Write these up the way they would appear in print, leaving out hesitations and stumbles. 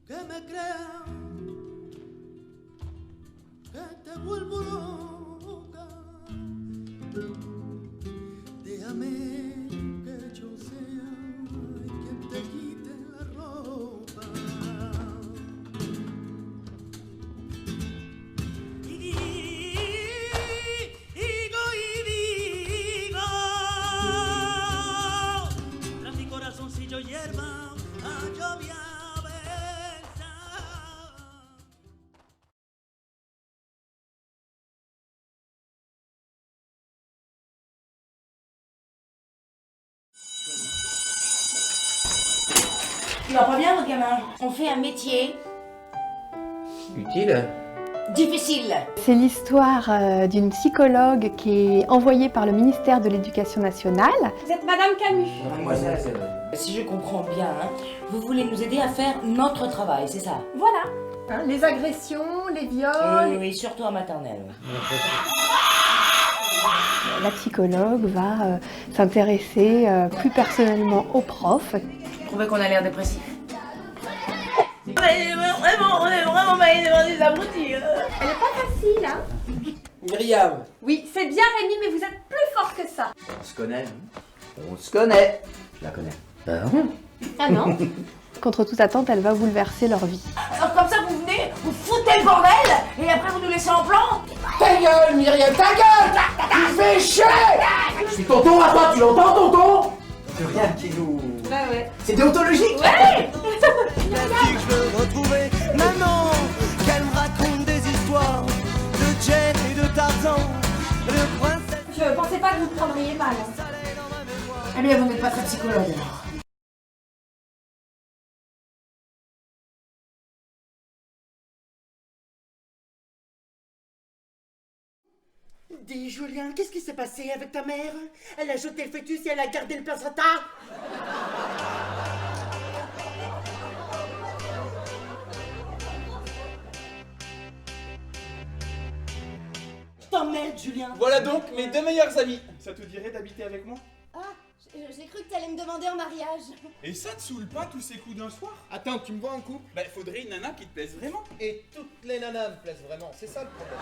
que me crea, que te vuelvo loca. Déjame que yo sea quien te quite la ropa. Y digo, tras mi corazoncillo hierba, a lluvia versa. Tu vas pas bien, mon gamin? On fait un métier Utile. difficile. C'est l'histoire d'une psychologue qui est envoyée par le ministère de l'Éducation nationale. Vous êtes Madame Camus. Mademoiselle, c'est vrai. Si je comprends bien, hein, vous voulez nous aider à faire notre travail, c'est ça? Voilà. Hein, les agressions, les viols. Oui, surtout en maternelle. La psychologue va s'intéresser plus personnellement aux profs. Je trouvais qu'on a l'air dépressif. On est vraiment des abrutis. Elle est pas facile, hein? Myriam. Oui, c'est bien Rémi, mais vous êtes plus fort que ça. On se connaît. On se connaît. Je la connais. Ah non? Contre toute attente, elle va bouleverser leur vie. Alors comme ça, vous venez, vous foutez le bordel, et après vous nous laissez en plan? Ta gueule, Myriam, ta gueule. Tu fais chier. Je suis tonton à toi, tu l'entends, tonton? Plus rien qui nous... Bah ouais. C'est déontologique. Ouais. La fille que je veux retrouver, maman, qu'elle me raconte des histoires de Jen et de Tarzan, de princesse. Je pensais pas que vous prendriez mal. Hein. Eh bien, vous n'êtes pas très psychologue alors. Dis Julien, qu'est-ce qui s'est passé avec ta mère? Elle a jeté le fœtus et elle a gardé le placenta? Je t'emmerde Julien. Voilà donc mes deux meilleurs amis. Ça te dirait d'habiter avec moi? Ah, j'ai cru que t'allais me demander en mariage. Et ça te saoule pas tous ces coups d'un soir? Attends, tu me vois en couple? Bah faudrait une nana qui te plaise vraiment. Et toutes les nanas me plaisent vraiment, c'est ça le problème.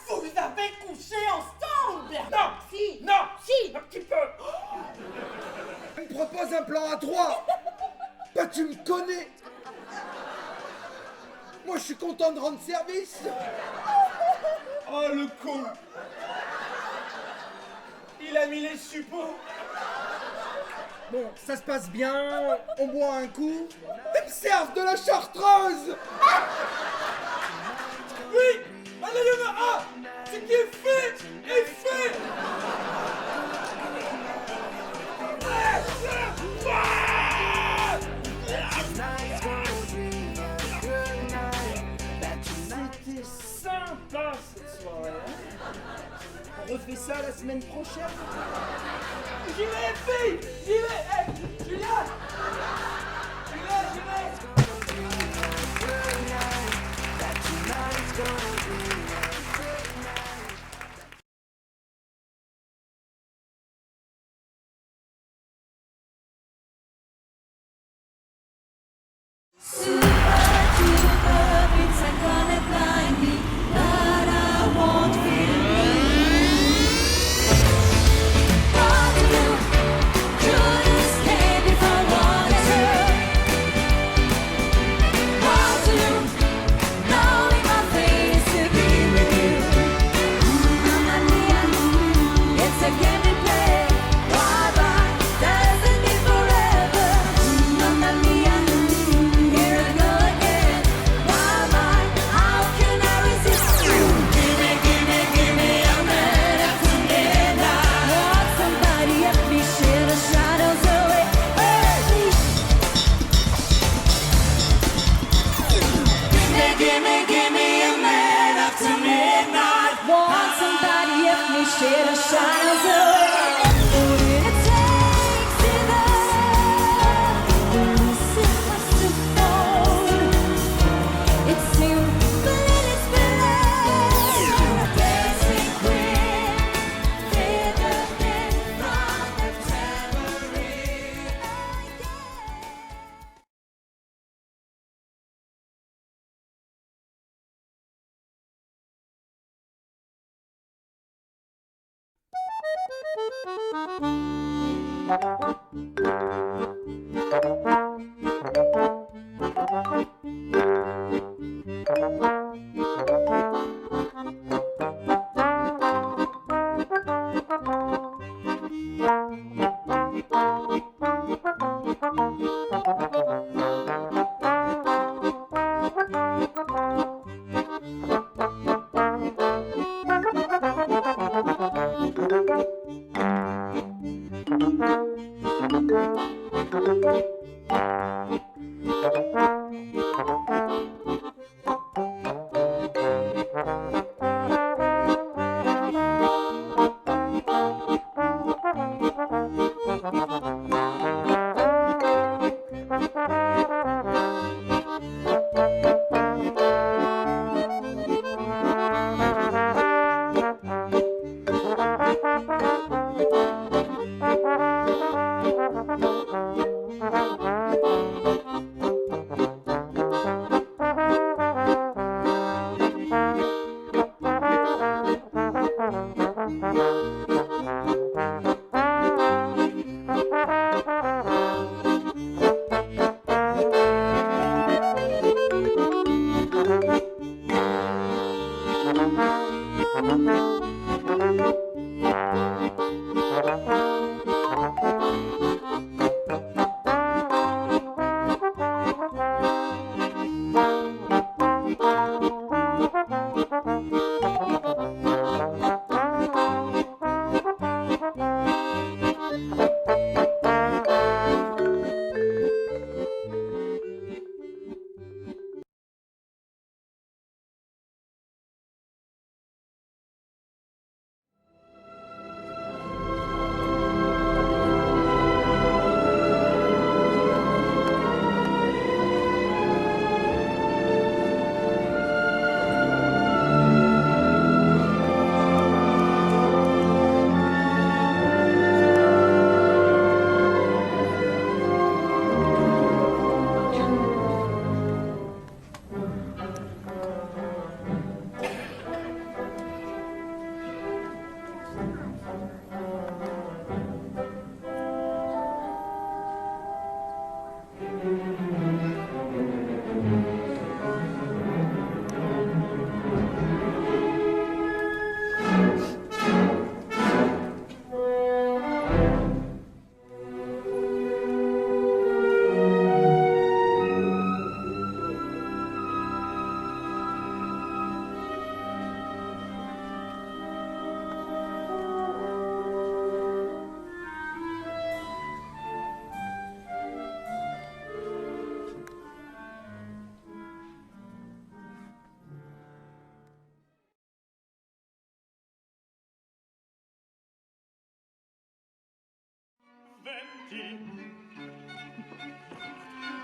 Vous avez couché ensemble? Non! Si. Non! Si. Un petit peu! Elle me propose un plan à 3. Bah tu me connais. Moi je suis content de rendre service. Oh le con! Il a mis les suppôts! Bon, ça se passe bien, on boit un coup. Ils me servent de la chartreuse. Oui! Ah non, il y en a un! Ce qui est fait est fait! C'était sympa cette soirée. Hein. On refait ça la semaine prochaine. J'y vais, fille! J'y vais! Hey, Julia! Julia, j'y vais!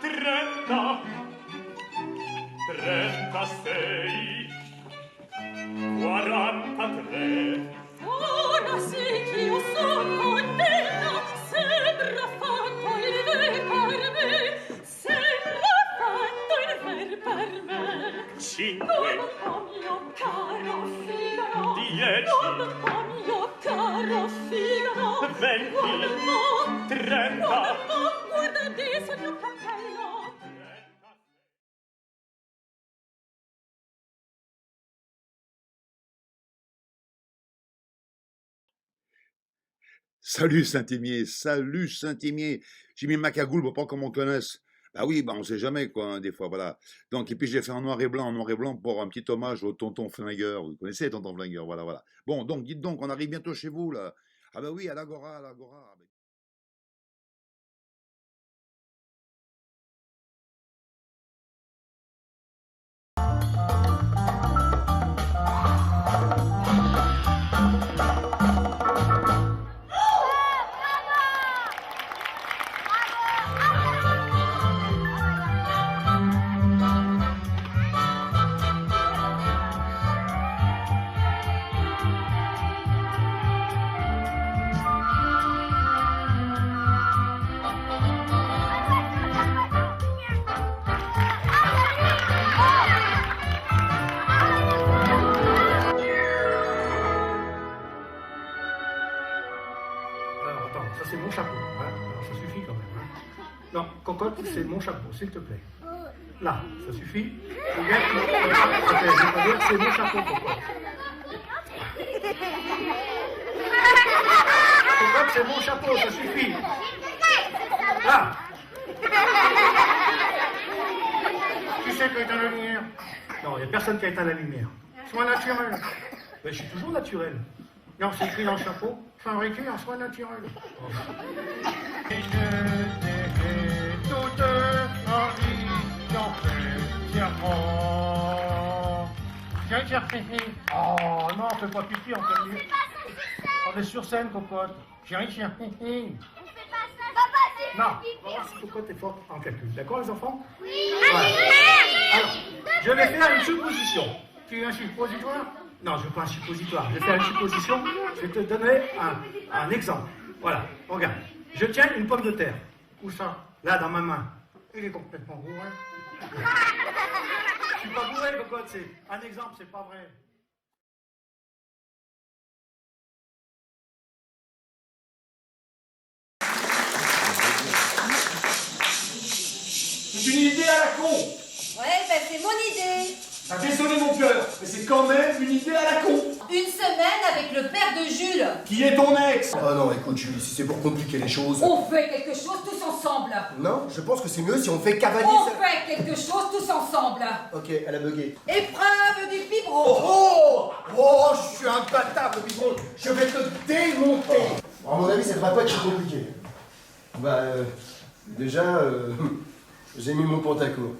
30, 36, 43. Ora sì che io sono contenta, sembra fatto il ver per me, sembra fatto il ver per me. 5, Oh mio caro Figaro, 10, oh mio caro Figaro, 20, 30. guarda adesso il mio cappello. Salut Saint-Émier, salut Saint-Émier. J'ai mis ma cagoule pour pas qu'on m'en connaisse. Bah oui, bah on sait jamais quoi, hein, des fois, voilà. Donc, et puis j'ai fait en noir et blanc pour un petit hommage au tonton Flingueur. Vous connaissez tonton Flingueur, voilà, voilà. Bon, donc, dites donc, on arrive bientôt chez vous, là. Ah bah oui, à l'Agora, à l'Agora. chapeau. Hein. Alors ça suffit quand même. Hein. Non, cocotte, c'est mon chapeau, s'il te plaît. Là, ça suffit. Regarde, c'est mon chapeau, cocotte. Cocotte, c'est mon chapeau, ça suffit. Là. Qui c'est qui a éteint la lumière? Non, il n'y a personne qui a éteint la lumière. Soin naturel. Ben, je suis toujours naturel. Non, c'est écrit dans le chapeau. Fabriqué en soin naturel. Oh non, fais pas pipi en plein milieu. On est sur scène, cocotte. J'ai rien chien. Non, on va voir si cocotte est forte en calcul. D'accord, les enfants? Oui. Voilà. Alors, je vais faire une supposition. Tu veux un suppositoire? Non, je veux pas un suppositoire. Je vais faire une supposition. Je vais te donner un exemple. Voilà, regarde. Je tiens une pomme de terre. Où ça? Là, dans ma main. Il est complètement bourré. Je suis pas bourré, cocotte. C'est un exemple, c'est pas vrai. C'est une idée à la con. Ouais, ben c'est mon idée. Ah, désolé mon cœur, mais c'est quand même une idée à la con. Une semaine avec le père de Jules. Qui est ton ex? Oh non, écoute Julie, si c'est pour compliquer les choses... On fait quelque chose tous ensemble. Non, je pense que c'est mieux si on fait cavaler On ça... fait quelque chose tous ensemble. Ok, elle a bugué. Épreuve du biberon. Oh, je suis un bâtard le biberon. Je vais te démonter. Bon, à mon avis, ça devrait pas être compliqué. Bah, déjà, j'ai mis mon pantacourt.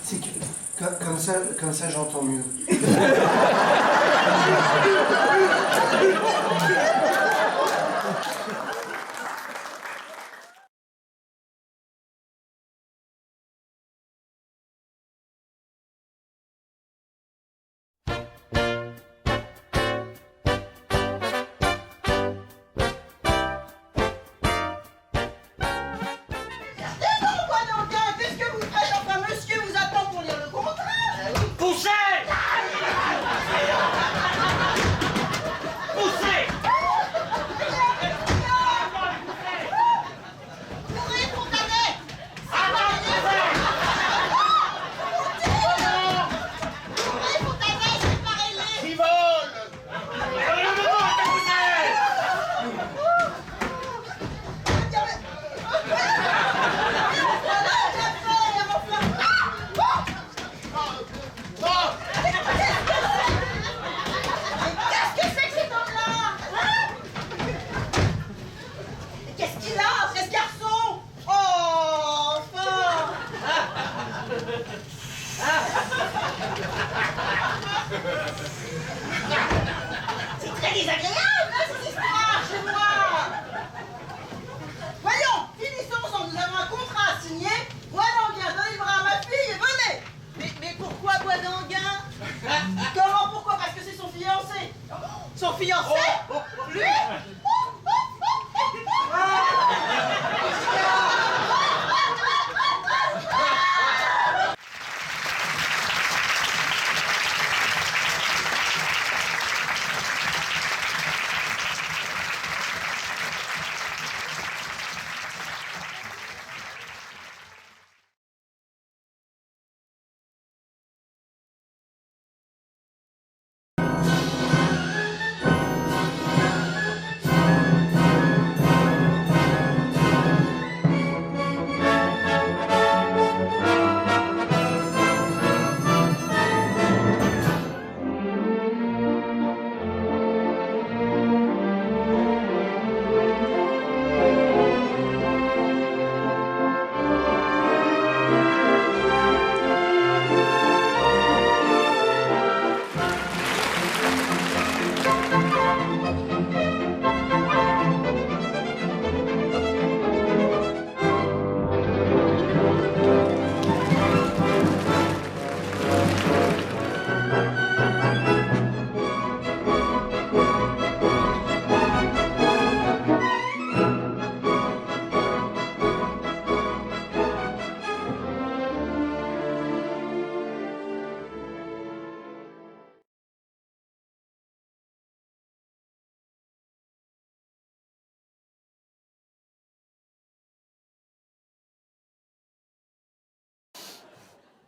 C'est que comme ça j'entends mieux. C'est très désagréable, hein, cette histoire, chez moi. Voyons, finissons en nous avons un contrat signé. Boisdanguin, donnez le bras à ma fille et venez. Mais pourquoi Boisdanguin? Comment pourquoi? Parce que c'est son fiancé. Son fiancé? Lui?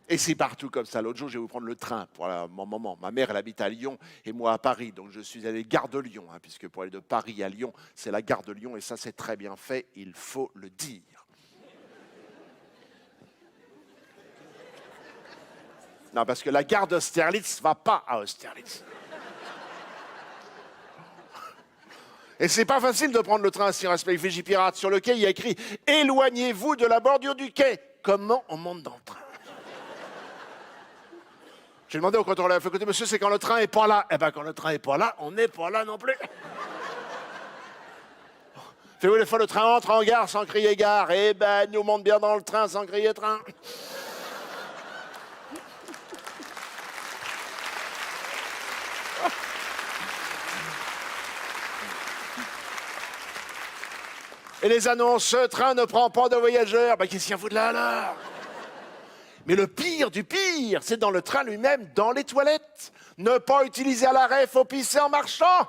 Et c'est partout comme ça. L'autre jour, je vais vous prendre le train pour mon maman. Ma mère, elle habite à Lyon et moi à Paris. Donc je suis allé gare de Lyon, hein, puisque pour aller de Paris à Lyon, c'est la gare de Lyon. Et ça, c'est très bien fait, il faut le dire. Non, parce que la gare d'Austerlitz ne va pas à Austerlitz. Et c'est pas facile de prendre le train sur un Vigipirate. Sur le quai, il y a écrit « Éloignez-vous de la bordure du quai ». Comment on monte dans le train? J'ai demandé au contrôleur, écoutez, monsieur, c'est quand le train est pas là. Eh bien, quand le train est pas là, on n'est pas là non plus. Faites-vous les fois, le train entre en gare sans crier gare. Eh ben, nous monte bien dans le train sans crier train. Et les annonces, ce train ne prend pas de voyageurs. Ben, qu'est-ce qu'il y a vous de là, alors? Mais le pire du pire, c'est dans le train lui-même, dans les toilettes. Ne pas utiliser à l'arrêt, faut pisser en marchant.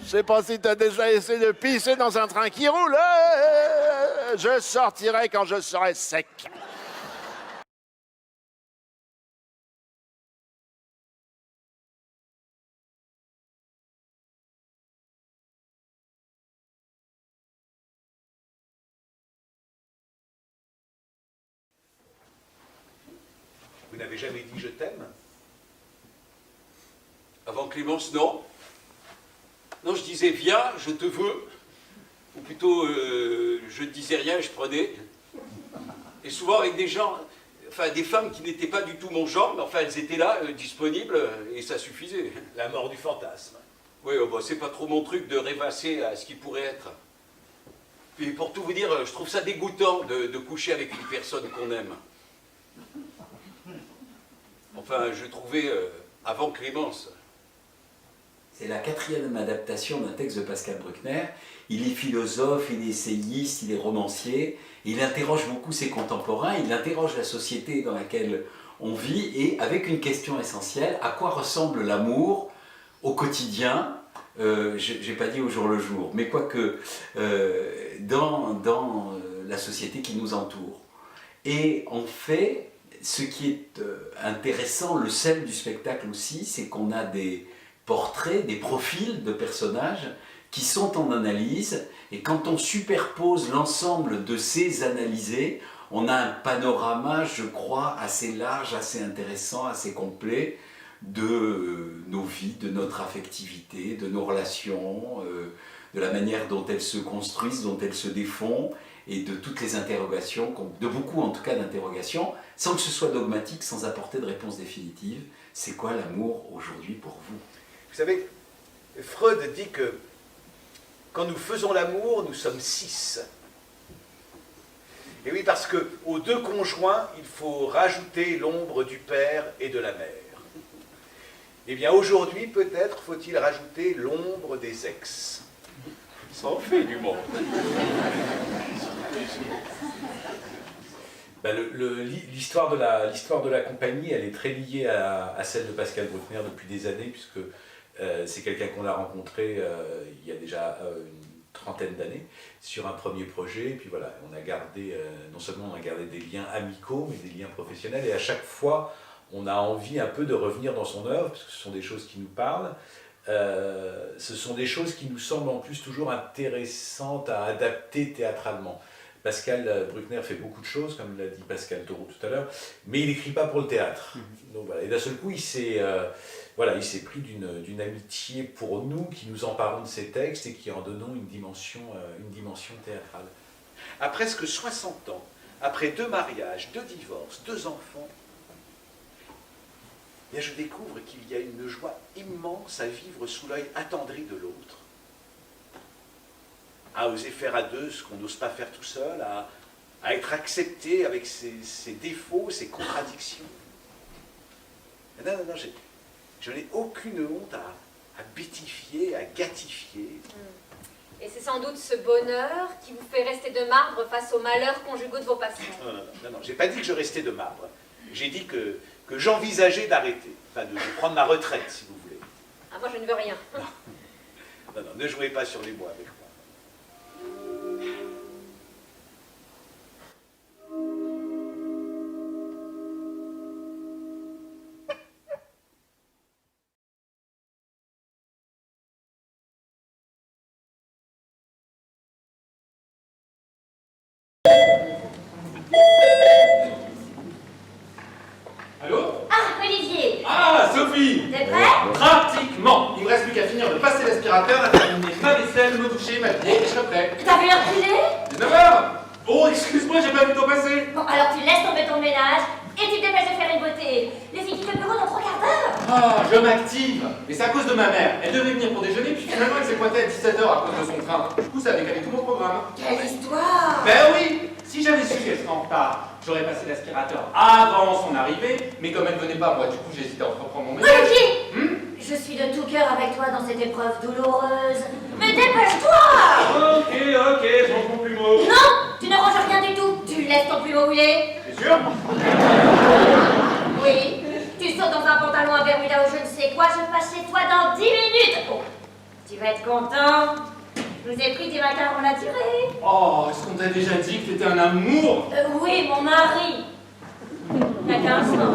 Je sais pas si tu as déjà essayé de pisser dans un train qui roule. Je sortirai quand je serai sec. Vous n'avez jamais dit je t'aime? Avant Clémence, non. Non, je disais viens, je te veux. Ou plutôt, je ne disais rien, je prenais. Et souvent avec des gens, enfin des femmes qui n'étaient pas du tout mon genre, mais enfin elles étaient là, disponibles, et ça suffisait. La mort du fantasme. Oui, oh, bah, c'est pas trop mon truc de rêvasser à ce qui pourrait être. Puis pour tout vous dire, je trouve ça dégoûtant de coucher avec une personne qu'on aime. Enfin, je trouvais avant Clémence. C'est la 4e adaptation d'un texte de Pascal Bruckner. Il est philosophe, il est essayiste, il est romancier. Il interroge beaucoup ses contemporains, il interroge la société dans laquelle on vit et avec une question essentielle, à quoi ressemble l'amour au quotidien? J'ai pas dit au jour le jour, mais quoique dans la société qui nous entoure. Et en fait, ce qui est intéressant, le sel du spectacle aussi, c'est qu'on a des portraits, des profils de personnages qui sont en analyse, et quand on superpose l'ensemble de ces analysés, on a un panorama, je crois, assez large, assez intéressant, assez complet de nos vies, de notre affectivité, de nos relations, de la manière dont elles se construisent, dont elles se défont, et de toutes les interrogations, de beaucoup en tout cas d'interrogations, sans que ce soit dogmatique, sans apporter de réponse définitive. C'est quoi l'amour aujourd'hui pour vous? Vous savez, Freud dit que quand nous faisons l'amour, nous sommes 6. Et oui, parce qu'aux 2 conjoints, il faut rajouter l'ombre du père et de la mère. Eh bien, aujourd'hui, peut-être faut-il rajouter l'ombre des ex. Ça en fait du monde. Ben l'histoire de la compagnie, elle est très liée à celle de Pascal Bruckner depuis des années, puisque c'est quelqu'un qu'on a rencontré il y a déjà une trentaine d'années sur un premier projet. Et puis voilà, on a gardé, non seulement on a gardé des liens amicaux, mais des liens professionnels. Et à chaque fois, on a envie un peu de revenir dans son œuvre, parce que ce sont des choses qui nous parlent. Ce sont des choses qui nous semblent en plus toujours intéressantes à adapter théâtralement. Pascal Bruckner fait beaucoup de choses, comme l'a dit Pascal Taureau tout à l'heure, mais il n'écrit pas pour le théâtre. Donc, voilà. Et d'un seul coup, il s'est pris d'une amitié pour nous, qui nous emparons de ses textes et qui en donnons une dimension théâtrale. À presque 60 ans, après 2 mariages, 2 divorces, 2 enfants, eh bien, je découvre qu'il y a une joie immense à vivre sous l'œil attendri de l'autre, à oser faire à 2 ce qu'on n'ose pas faire tout seul, à être accepté avec ses défauts, ses contradictions. Non, je n'ai aucune honte à bêtifier, à gâtifier. Et c'est sans doute ce bonheur qui vous fait rester de marbre face aux malheurs conjugaux de vos patients. Non, j'ai pas dit que je restais de marbre. J'ai dit que j'envisageais d'arrêter, enfin de prendre ma retraite, si vous voulez. Ah, moi je ne veux rien. Non, ne jouez pas sur les mots avec moi. fille. T'es prêt? Pratiquement. Il me reste plus qu'à finir de passer l'aspirateur, à terminer ma vaisselle, me doucher, m'habiller et je serai prêt. T'as vu l'heure qu'il est? 19h. Oh, excuse-moi, j'ai pas vu le temps passer. Bon, alors tu laisses tomber ton ménage et tu te dépêches de faire une beauté. Les filles quittent le bureau dans 3 quarts d'heure. Ah, je m'active. Et c'est à cause de ma mère. Elle devait venir pour déjeuner, puis finalement elle s'est pointée à 17h à cause de son train. Du coup, ça avait calé tout mon programme. Quelle histoire! Ben oui. Si j'avais su qu'elle serait en retard, j'aurais passé l'aspirateur avant son arrivée, mais comme elle venait pas, moi, du coup, j'hésitais à reprendre mon ménage. Olivier! Je suis de tout cœur avec toi dans cette épreuve douloureuse. Mais dépêche-toi! Ok, je range mon plumeau. Non! Tu ne ranges rien du tout. Tu laisses ton plumeau où il est. C'est sûr? Oui. Tu sautes dans un pantalon à bermuda ou je ne sais quoi, je passe chez toi dans 10 minutes. Oh, tu vas être content. Je vous ai pris des macarons naturels. Oh, est-ce qu'on t'a déjà dit que t'étais un amour? Oui, mon mari. Il y a 15 ans.